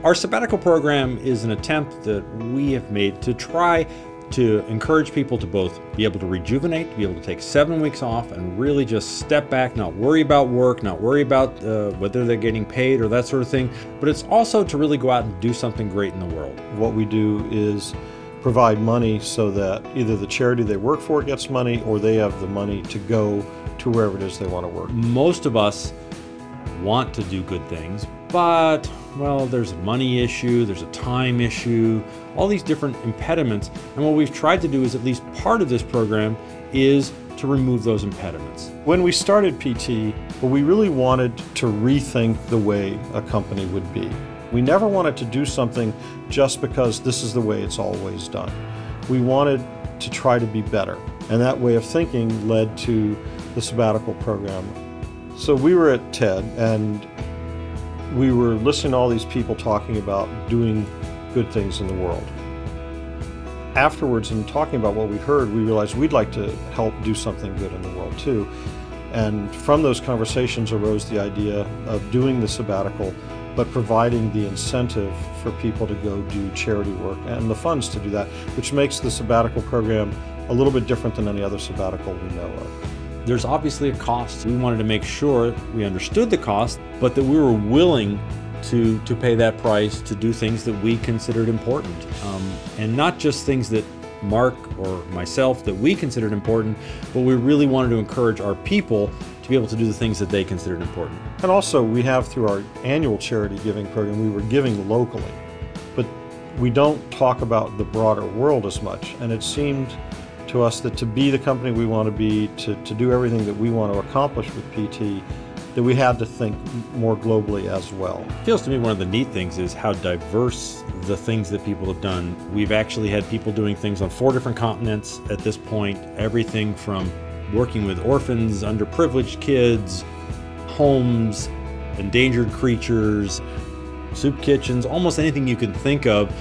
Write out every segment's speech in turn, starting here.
Our sabbatical program is an attempt that we have made to try to encourage people to both be able to rejuvenate, to be able to take 7 weeks off and really just step back, not worry about work, not worry about whether they're getting paid or that sort of thing, but it's also to really go out and do something great in the world. What we do is provide money so that either the charity they work for gets money or they have the money to go to wherever it is they want to work. Most of us want to do good things, but, well, there's a money issue, there's a time issue, all these different impediments. And what we've tried to do is, at least part of this program, is to remove those impediments. When we started PT, we really wanted to rethink the way a company would be. We never wanted to do something just because this is the way it's always done. We wanted to try to be better. And that way of thinking led to the sabbatical program. So we were at TED and we were listening to all these people talking about doing good things in the world. Afterwards, in talking about what we heard, we realized we'd like to help do something good in the world too. And from those conversations arose the idea of doing the sabbatical, but providing the incentive for people to go do charity work and the funds to do that, which makes the sabbatical program a little bit different than any other sabbatical we know of. There's obviously a cost. We wanted to make sure we understood the cost, but that we were willing to pay that price to do things that we considered important. And not just things that Mark or myself that we considered important, but we really wanted to encourage our people to be able to do the things that they considered important. And also we have, through our annual charity giving program, we were giving locally, but we don't talk about the broader world as much. And it seemed to us that to be the company we want to be, to do everything that we want to accomplish with PT, that we had to think more globally as well. It feels to me one of the neat things is how diverse the things that people have done. We've actually had people doing things on 4 different continents at this point, everything from working with orphans, underprivileged kids, homes, endangered creatures, soup kitchens, almost anything you can think of,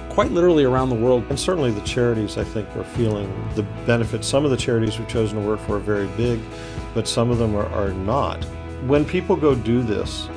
quite literally around the world. And certainly the charities, I think, are feeling the benefits. Some of the charities we've chosen to work for are very big, but some of them are not. When people go do this,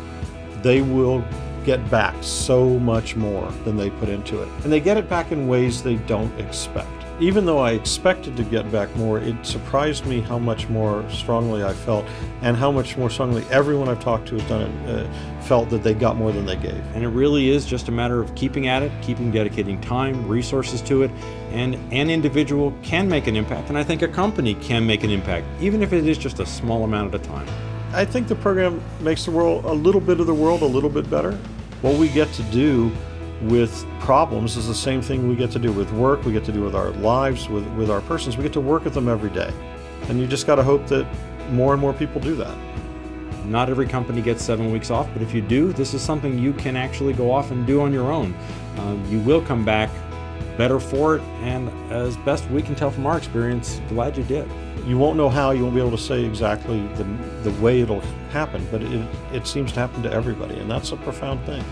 they will get back so much more than they put into it. And they get it back in ways they don't expect. Even though I expected to get back more, it surprised me how much more strongly I felt and how much more strongly everyone I've talked to has done it, felt that they got more than they gave. And it really is just a matter of keeping at it, keeping dedicating time, resources to it, and an individual can make an impact, and I think a company can make an impact, even if it is just a small amount at a time. I think the program makes the world, a little bit of the world, a little bit better. What we get to do with problems is the same thing we get to do with work, we get to do with our lives, with our persons. We get to work with them every day. And you just got to hope that more and more people do that. Not every company gets 7 weeks off, but if you do, this is something you can actually go off and do on your own. You will come back better for it, and as best we can tell from our experience, glad you did. You won't know how, you won't be able to say exactly the way it'll happen, but it seems to happen to everybody, and that's a profound thing.